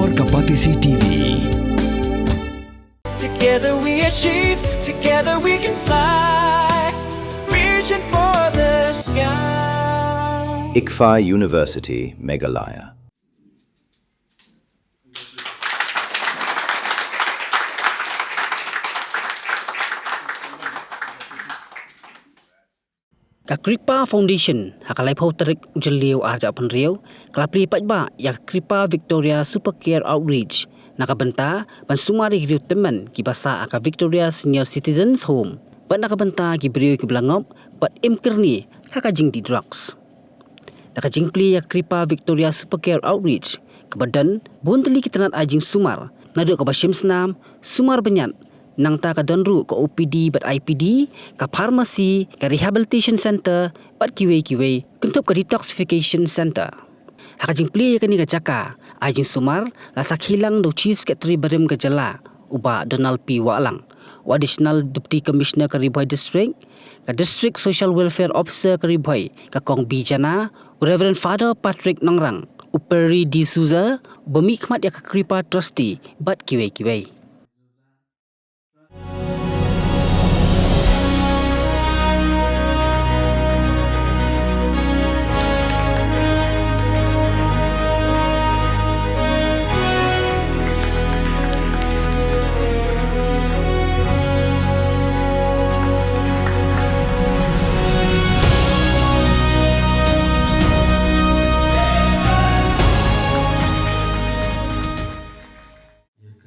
Explore Kapatisi TV. Together we achieve, together we can fly, reaching for the sky. ICFA University, Meghalaya. Kripa Foundation hakalai phau tarik ujaliu arja panriu klapli pajba ya Kripa Victoria Supercare Outreach nakabenta ban sumari hiu teman ki basa aka Victoria Senior Citizens Home ban nakabenta ki beriu ki belangop pat imkerni hakajing di drugs nakajing pli ya Kripa Victoria Supercare Outreach kebadan bunteli kitanat ajing sumar nadu ka basim senam sumar banyak nang ta ka donru ka OPD bat IPD ka pharmacy ka rehabilitation center bat kiwe kentup ka detoxification center hakajing pli ka ni ka jaka ajing sumar la sakhilang do chief secretary barem ka jala uba Donald P Walang additional deputy commissioner ka Ribhoi district ka district social welfare officer ka Ribhoi ka Kong Bijana Reverend Father Patrick Nangrang Uperi Di Souza bermikmat ya ka Kripa trustee bat kiwe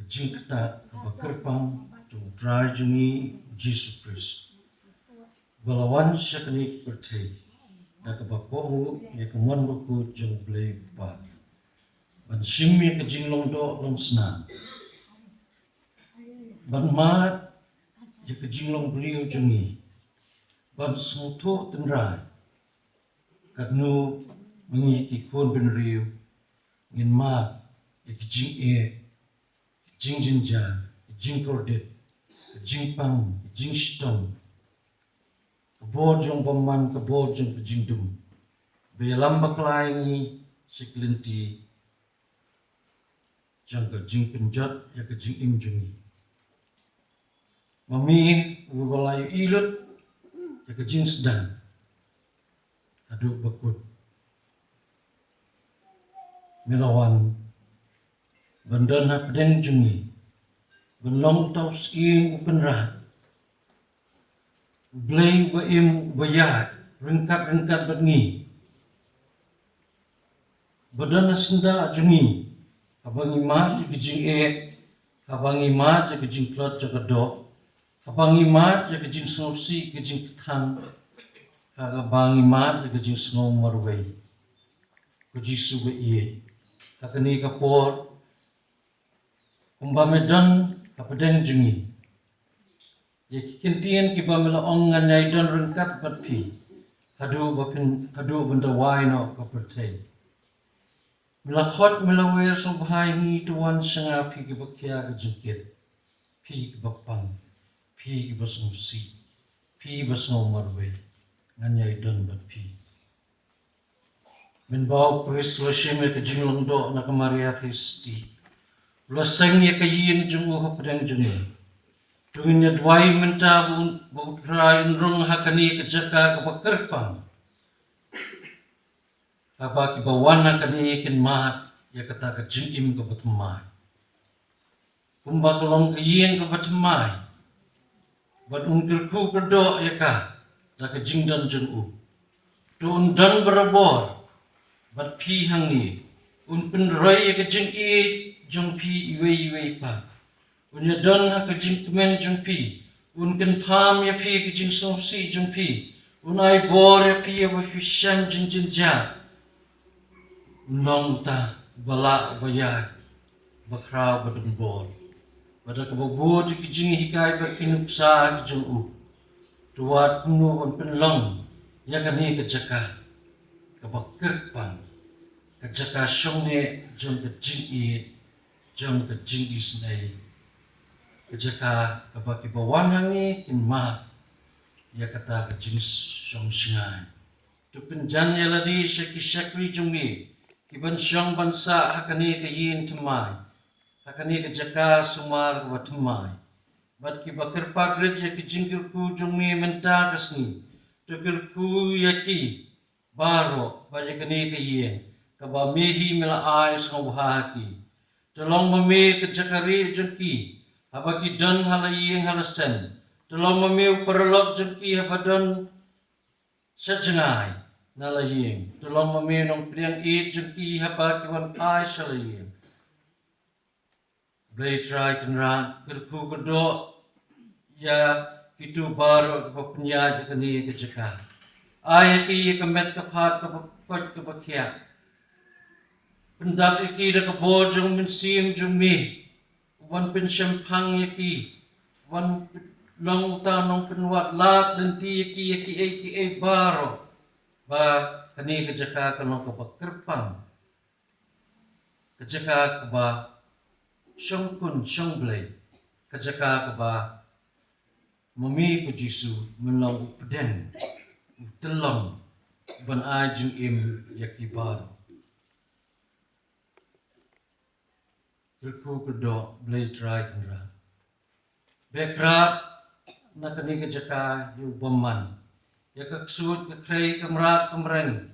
Jingkta bakerpang jung drai jungi Jesus Christ. Balawan syakni pertai. Dak bakohu ya keman buku jung blay ba. Ban shimmi ke jinglong do long sna. Ban mat ya ke jinglong beliau jungi. Ban sungto tenrai. Kadnu mengiti kon ben riu. Ngin mat ya ke jing jing jinja, jing kordet, jing pang, jing stong, kebojong paman, kebojong jing dum, belam baklai ni seklinti, jang ke jing penjat ya ke jing imjungi, mami ubalayu ilut ya ke jing sedang, aduk bakut, melawan. Bandan hak den jungi, benlong tau skim upenrah, blay baim bayat, rengkat bengi, badan senda jungi, abang imat jeng abang imat jeng plot jagadok, abang imat jeng snosi jeng ketang, abang imat jeng snow marway, kujisu baie, kakani kapor. Medan kapadeng jungi. Ya kintian kiba mela ongan yaidan rengkat batpi. Hadu benda waino kapertai. Mela khot mela wer so bhai ni tuan sanga pi kiba kya kejengkit. Pi kiba pang. Pi kiba sumsi. Pi kiba marwe. Ngan yaidan batpi. Men bau pris lashime kejinglong do na kamariatis Lasang ya kayin jungu hapadang jungu. Tuinya dwai menta bautra unrung hakani kejaka kapakerpang. Kapa kibawan hakani kin mahat ya kata kejingim kapatemai. Kumba kolong kayin kapatemai. Bat ungkirku kerdo ya ka. Da kejingdan jungu. Tuun dan berabor. Bat pi hangi. Un penrai ya kejingit. Jung pi iwe pa. Unya don ha kajing kemen jung pi. Un ken pam ya pi kajing somsi jung pi. Un ai bor ya pi ya wafisham jing ja. Long ta bala bayar. Bakra badun bor. Pada kababur di kajing hikai berkinupsa kajing u. Tuat kuno un penlong. Ya kani kajaka. Kabakirpan. Kajaka syongne jung kajing it. Jom ke jinggi senai. Kejaka kebaki bawan hangi kin ma. Ya kata ke jingis syong singai. Tupin jan ya ladi syaki syakri jungi. Kiban syong bansa hakani ke yin temai. hakani ke jaka sumar ke batamai. Bat ki bakir pagrit ya ki jingkir ku jungmi menta kasni. Tukir ku ya ki baro ba ya kani ke yen. Kaba mihi mila ai sngawhaki. Tolong mami ke jakari jungki. Habaki don hala yeng hala sen. Tolong mami uparalok jungki habadon sajangai nala yeng. Tolong mami nong priang i jungki habaki wan ai shala yeng. Blai try kenran kerku kedok ya kitu baru kepenya kini kejaka. Ayat ki kemet kepat kepot kebakia. Pendak iki dah kebor jung mensim jung mi. Wan pensyempang iki. Wan long utanong penwat lat lenti iki baru. Ba kini kejaka kanong kebakerpang. Kejaka keba syong kun syong blai. Kejaka keba mami ku Jisu melang upden telang ban ajung im yakibar kerku kedok blai try kendra bekrat na kani kejaka yu baman ya kaksud kakrei kamrat kamren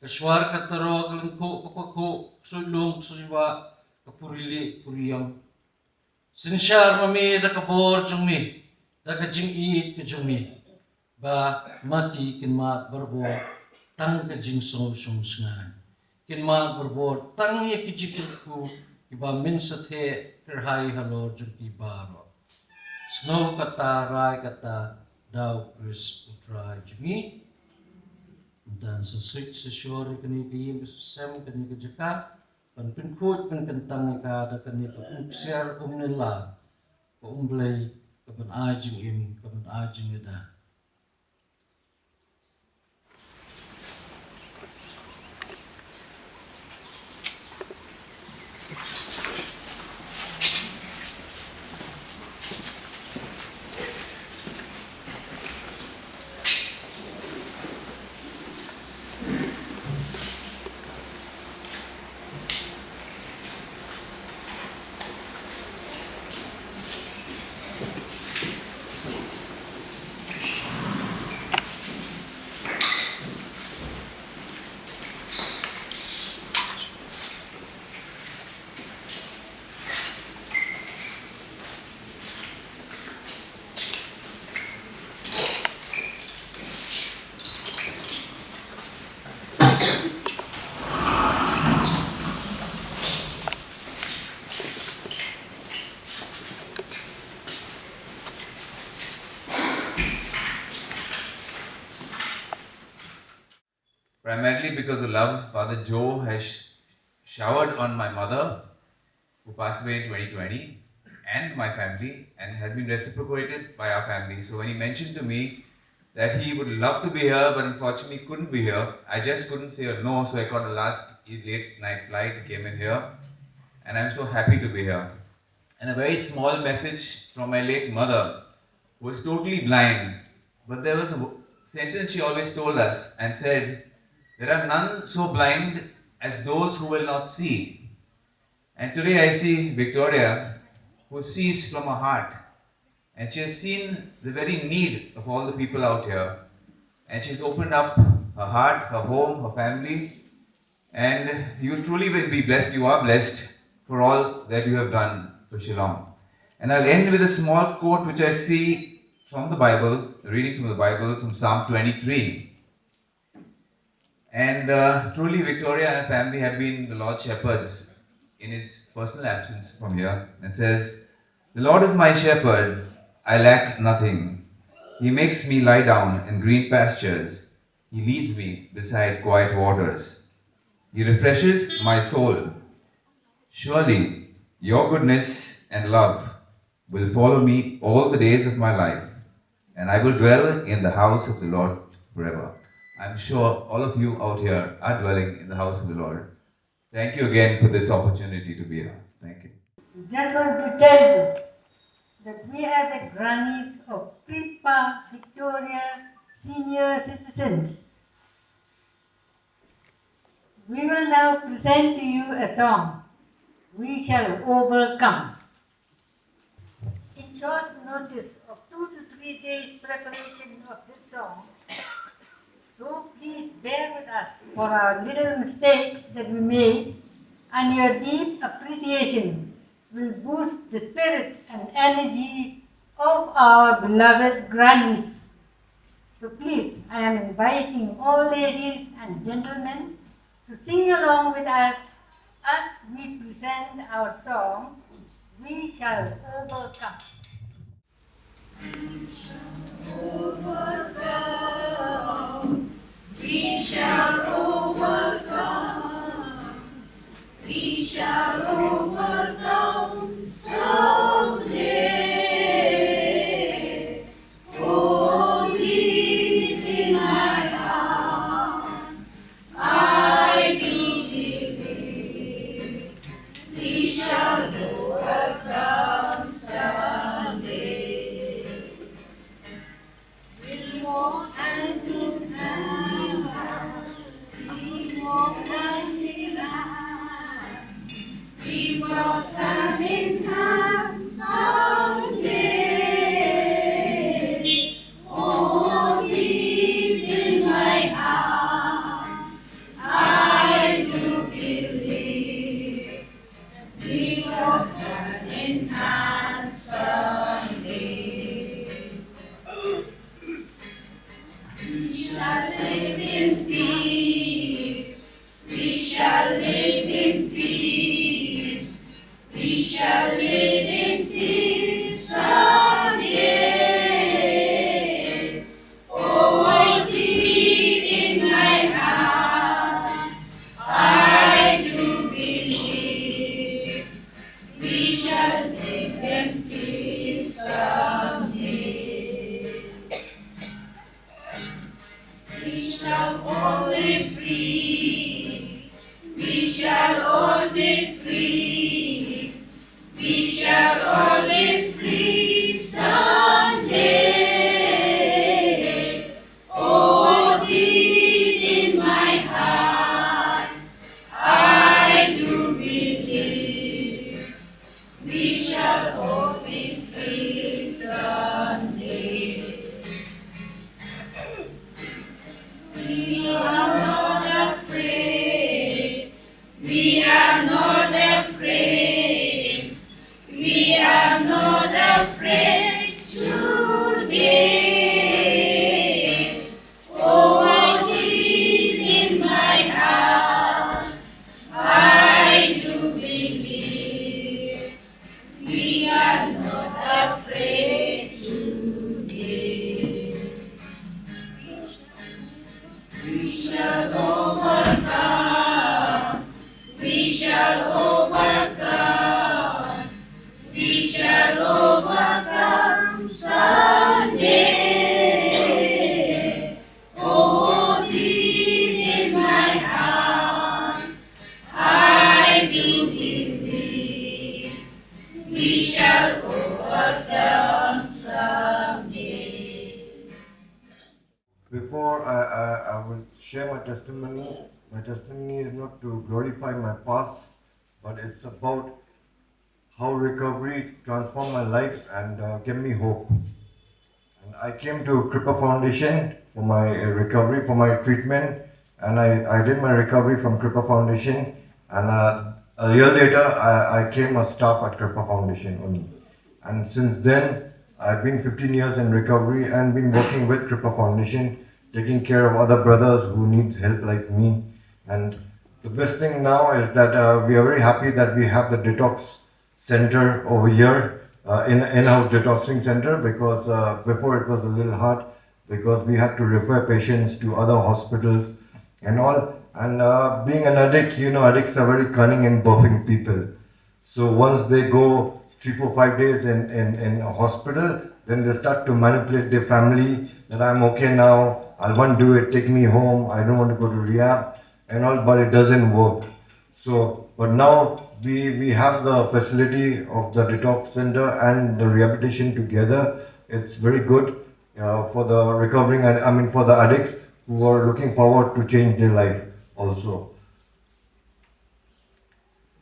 kaswar kataro kalengko kapako sulung suliwa kapurili kuriyang sinsyar mami da kabor jungmi da kajing i kajungmi ba mati kinmat berbor tang kajing song sengan kinmat berbor tang ye kijikku iba min sathe terhai halo jurti baro snow kata rai kata dau kris utrai jumi dan sesuai sesuai kini kiyim sem kini kejaka pan pinkut pan kentang ka da kini share umnila ko umblay kapan ajing im kapan ajing ida. Primarily because of love Father Joe has showered on my mother, who passed away in 2020, and my family, and has been reciprocated by our family. So when he mentioned to me that he would love to be here, but unfortunately couldn't be here, I just couldn't say a no, so I got the last late night flight, came in here, and I'm so happy to be here. And a very small message from my late mother, who was totally blind, but there was a sentence she always told us and said, "There are none so blind as those who will not see." And today I see Victoria, who sees from her heart, and she has seen the very need of all the people out here, and she's opened up her heart, her home, her family, and you truly will be blessed. You are blessed for all that you have done for Shillong. And I'll end with a small quote which I see from the Bible, reading from the Bible from Psalm 23. And truly, Victoria and her family have been the Lord's shepherds in his personal absence from here. And says, "The Lord is my shepherd, I lack nothing. He makes me lie down in green pastures. He leads me beside quiet waters. He refreshes my soul. Surely, your goodness and love will follow me all the days of my life, and I will dwell in the house of the Lord forever." I'm sure all of you out here are dwelling in the house of the Lord. Thank you again for this opportunity to be here. Thank you. Just want to tell you that we are the grannies of Kripa Victoria senior citizens. We will now present to you a song we shall overcome. In short notice of 2 to 3 days preparation of this song, so please bear with us for our little mistakes that we made, and your deep appreciation will boost the spirit and energy of our beloved grannies. So please, I am inviting all ladies and gentlemen to sing along with us as we present our song, We Shall Overcome. We shall overcome. We shall overcome someday. Oh, deep in my heart, I do believe we shall overcome someday. We walk hand in hand. We walk hand in hand. We walk hand in hand someday. Oh, deep in my heart, I do believe we walk hand in hand someday. We shall live in peace. We shall live in peace. We shall live in peace someday. Oh, deep in my heart, I do believe we shall live in peace someday. We shall all live free. We shall all be free. We shall all live free someday. Oh, deep in my heart, I do believe we shall all be free someday. We are not afraid. We are not afraid. We are not afraid today. Oh, deep in my heart, I do believe we are not afraid today. We shall overcome. We shall overcome. We shall overcome someday. Oh, deep in my heart, I do believe we shall overcome someday. Before I will share my testimony is not to glorify my past, but it's about how recovery transformed my life and gave me hope. And I came to Kripa Foundation for my recovery, for my treatment, and I did my recovery from Kripa Foundation. And a year later, I came a staff at Kripa Foundation only. And since then, I've been 15 years in recovery and been working with Kripa Foundation, taking care of other brothers who need help like me. And the best thing now is that we are very happy that we have the detox center over here, in-house detoxing center, because before it was a little hard because we had to refer patients to other hospitals and all. And being an addict, addicts are very cunning in buffing people. So once they go 3, 4, 5 days in a hospital, then they start to manipulate their family that I'm okay now, I won't do it, take me home, I don't want to go to rehab and all, but it doesn't work. So, but now we have the facility of the detox center and the rehabilitation together. It's very good for the recovering, and for the addicts who are looking forward to change their life also.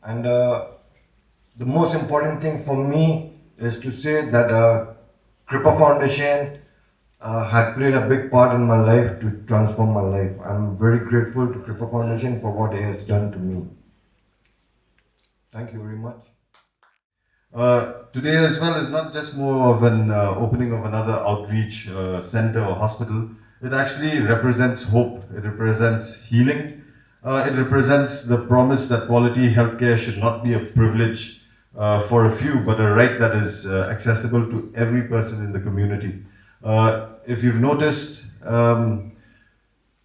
And the most important thing for me is to say that Kripa Foundation had played a big part in my life to transform my life. I'm very grateful to Kripa Foundation for what it has done to me. Thank you very much. Today as well is not just more of an opening of another outreach center or hospital. It actually represents hope. It represents healing. It represents the promise that quality healthcare should not be a privilege for a few, but a right that is accessible to every person in the community. If you've noticed, when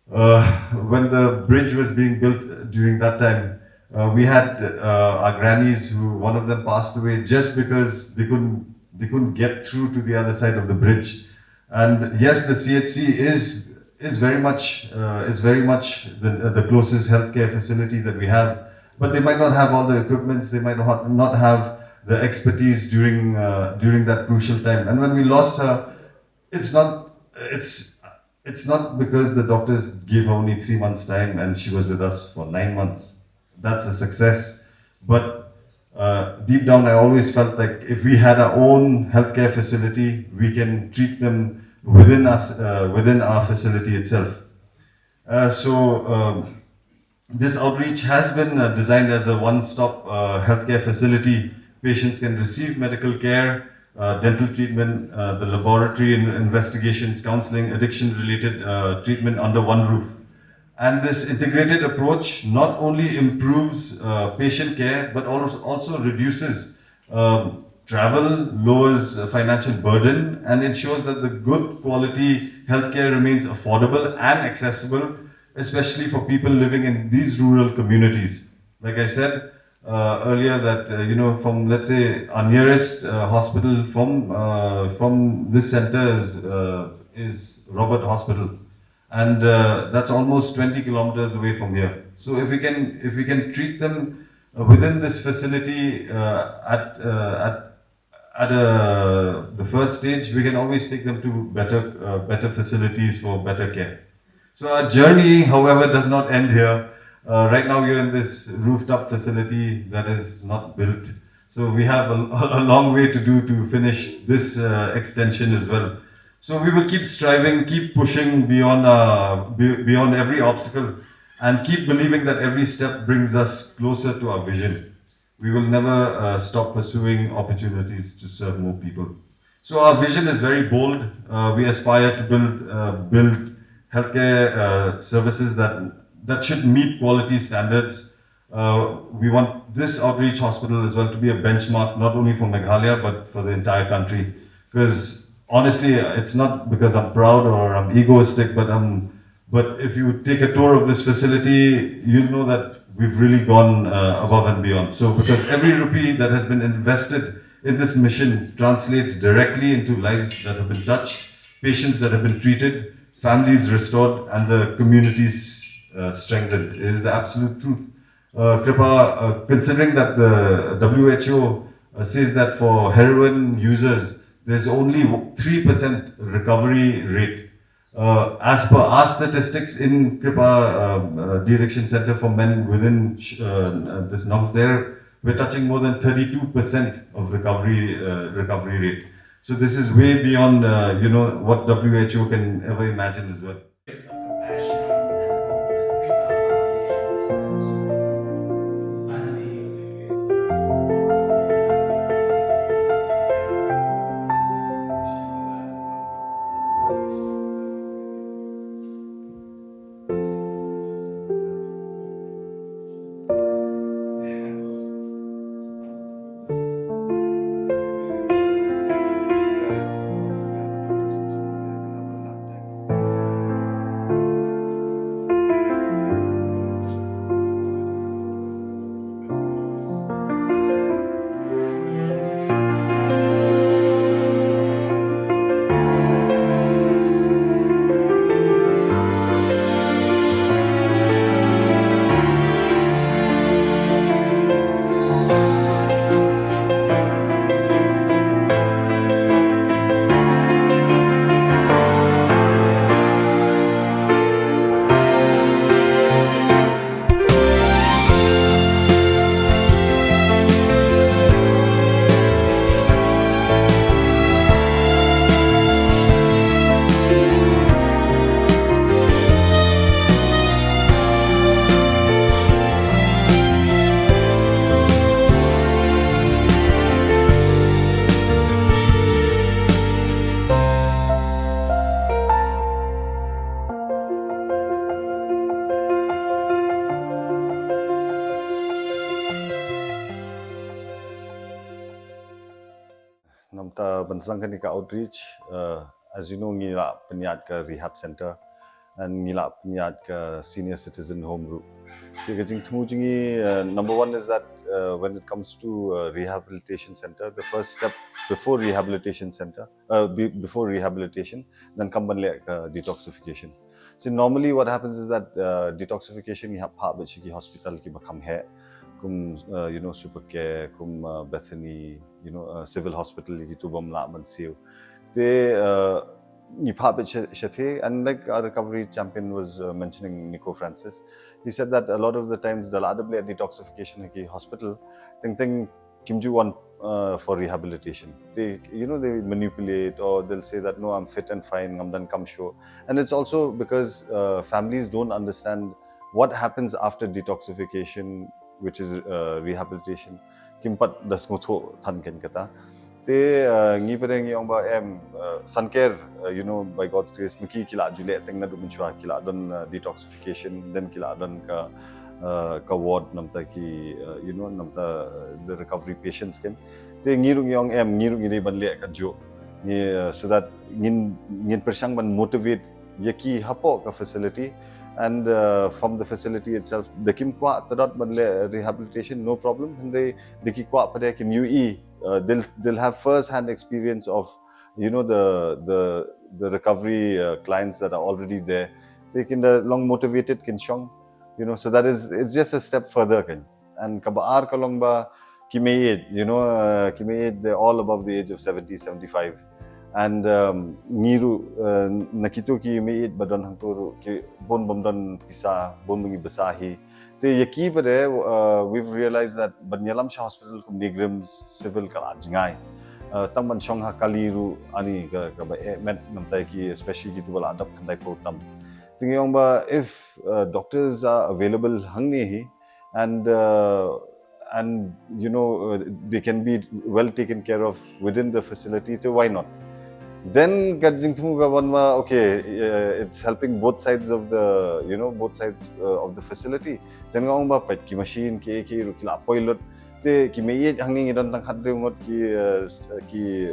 the bridge was being built during that time, we had our grannies who one of them passed away just because they couldn't get through to the other side of the bridge. And yes, the CHC is very much the closest healthcare facility that we have, but they might not have all the equipments. They might not have the expertise during that crucial time. And when we lost her, it's not because the doctors gave her only 3 months time and she was with us for 9 months. That's a success. But deep down, I always felt like if we had our own healthcare facility, we can treat them within our facility itself. This outreach has been designed as a one-stop healthcare facility. Patients can receive medical care, dental treatment, the laboratory investigations, counseling, addiction-related treatment under one roof. And this integrated approach not only improves patient care, but also reduces travel, lowers financial burden, and ensures that the good quality healthcare remains affordable and accessible, especially for people living in these rural communities. Like I said earlier, that from, let's say, our nearest hospital from this center is Robert Hospital, and that's almost 20 kilometers away from here. So if we can treat them within this facility at the first stage, we can always take them to better facilities for better care. So our journey, however, does not end here. Right now, we're in this rooftop facility that is not built. So we have a long way to do to finish this extension as well. So we will keep striving, keep pushing beyond every obstacle, and keep believing that every step brings us closer to our vision. We will never stop pursuing opportunities to serve more people. So our vision is very bold. We aspire to build healthcare services that should meet quality standards. We want this outreach hospital as well to be a benchmark, not only for Meghalaya, but for the entire country. Because honestly, it's not because I'm proud or I'm egoistic, but if you take a tour of this facility, you'll know that we've really gone above and beyond. So because every rupee that has been invested in this mission translates directly into lives that have been touched, patients that have been treated, families restored, and the communities strengthened. It is the absolute truth. Kripa, considering that the WHO says that for heroin users, there's only 3% recovery rate. As per our statistics in Kripa De-addiction Center for Men within this NOX there, we're touching more than 32% of recovery rate. So this is way beyond what WHO can ever imagine as well. Of compassion and hope that Kripa Foundation finally. namta bansang kanika outreach. As you know, ngila penyat ka rehab center and ngila penyat ka senior citizen home route. Number one is that when it comes to rehabilitation center, the first step before rehabilitation center, before rehabilitation, then come detoxification. So normally what happens is that detoxification you have hospital ki bakam hai, kum Supercare, kum Bethany, civil hospital ki tu bamla mansiu. They and like our recovery champion was mentioning, Nico Francis, he said that a lot of the times the detoxification ki hospital think kimju want for rehabilitation. They manipulate, or they'll say that no, I'm fit and fine, I'm done come show. And it's also because families don't understand what happens after detoxification, which is rehabilitation. Kimpat das ngutho than ken kata. Te ngi pereng yang ba Supercare, by God's grace miki kila jule teng na dumun chua kila don detoxification, then kila don ka ward namta ki namta the recovery patients ken te ngirung yang ngirung ni banle ka jo ni so that ngin persang ban motivate yaki hapo ka facility. And from the facility itself, the kim kwa tadot banle rehabilitation no problem, and they ki kwa pada ki new they'll have first hand experience of the recovery clients that are already there. They can long motivated can shong, so that is, it's just a step further can. And kabaar kalong ba kimayed, kimayed, they're all above the age of 70, 75. And ngiru nakito ki miit badon hangturo ki bon bomdon pisa bon bungi basahi te yaki pare we've realized that banyalam sha hospital kum negrims civil ka ajngai tamban shong ha kaliru ani ka ba met namtai ki especially ki tubal adap khandai po tam tingyong ba if doctors are available hangni hi and they can be well taken care of within the facility, so why not? Then okay, it's helping both sides of the both sides of the facility. Then ngong ba pet ki machine ki rukila pilot te ki meye hanging idan tang khadre ngot ki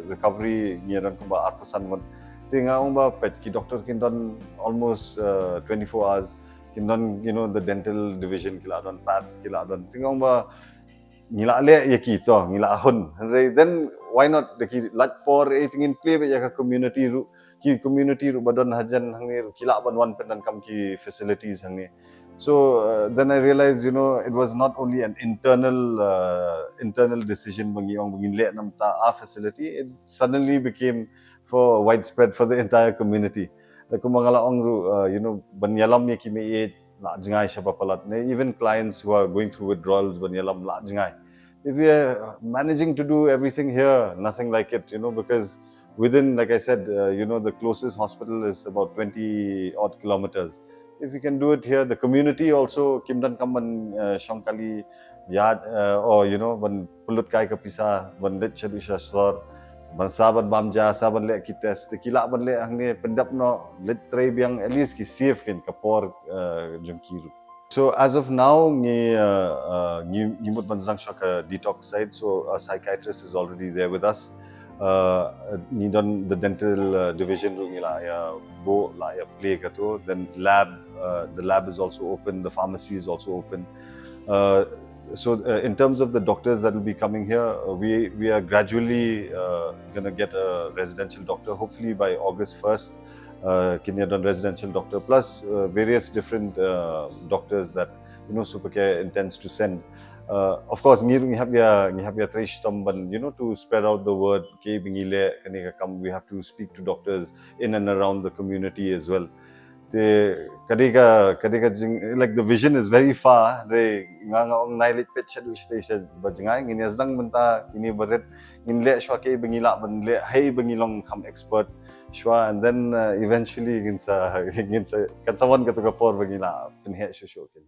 recovery ngiran ko ba arpasan ngot te ngong ba pet ki doctor kin done almost 24 hours kin done the dental division kila don path kila don te ngong ba ngila le yaki to ngila hun then why not the lat por in play be ka community ru badon hajan hangi kila ban one pen kam ki facilities hangi. So then I realized it was not only an internal decision bangin le namta our facility, it suddenly became for widespread for the entire community. Like kumangala ong ru banyalam ye kimi la jingai shabapalat, even clients who are going through withdrawals banyalam la jingai. If we are managing to do everything here, nothing like it, because within, like I said, the closest hospital is about 20 odd kilometers. If we can do it here, the community also, Kimdan Kamban Shankali Yad, or when Pulut Kai Kapisa, when Lit Chadusha Sor, when Saban Bamja, Saban Le Kites, the Kila Ban Le Hangne, Pendap no, Lit Trebiang, at least ki safe kin Kapor Junkiru. So as of now, Nimut Banzang Shaka detox side, so a psychiatrist is already there with us. Nidon the dental division bo Plie kato, then the lab is also open, the pharmacy is also open. So in terms of the doctors that will be coming here, we are gradually gonna get a residential doctor, hopefully by August 1st. Kinyadan residential doctor, plus various different doctors that Supercare intends to send. Of course, you have your to spread out the word. We have to speak to doctors in and around the community as well. Like the vision is very far. They nailit picture station bajngai ngin yazdang banta ini baret nginle shwa ke bangila banle hey bangilong kam expert shwa, and then eventually ginsa kan sawan katu kapor bangila pinhe shusho kin.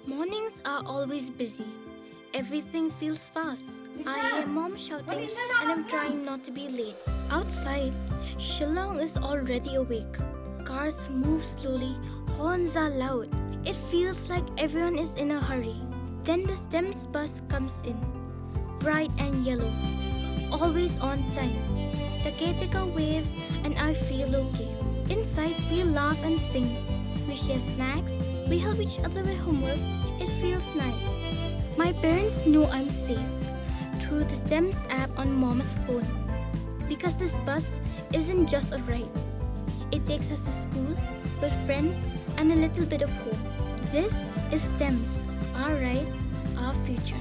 Mornings are always busy. Everything feels fast. I hear mom shouting and I'm trying not to be late. Outside, Shillong is already awake. Cars move slowly, horns are loud. It feels like everyone is in a hurry. Then the STEMS bus comes in, bright and yellow, always on time. The caretaker waves and I feel okay. Inside, we laugh and sing. We share snacks. We help each other with homework. It feels nice. My parents know I'm safe through the STEMS app on mom's phone. Because this bus isn't just a ride. It takes us to school with friends and a little bit of hope. This is STEMS, our ride, our future.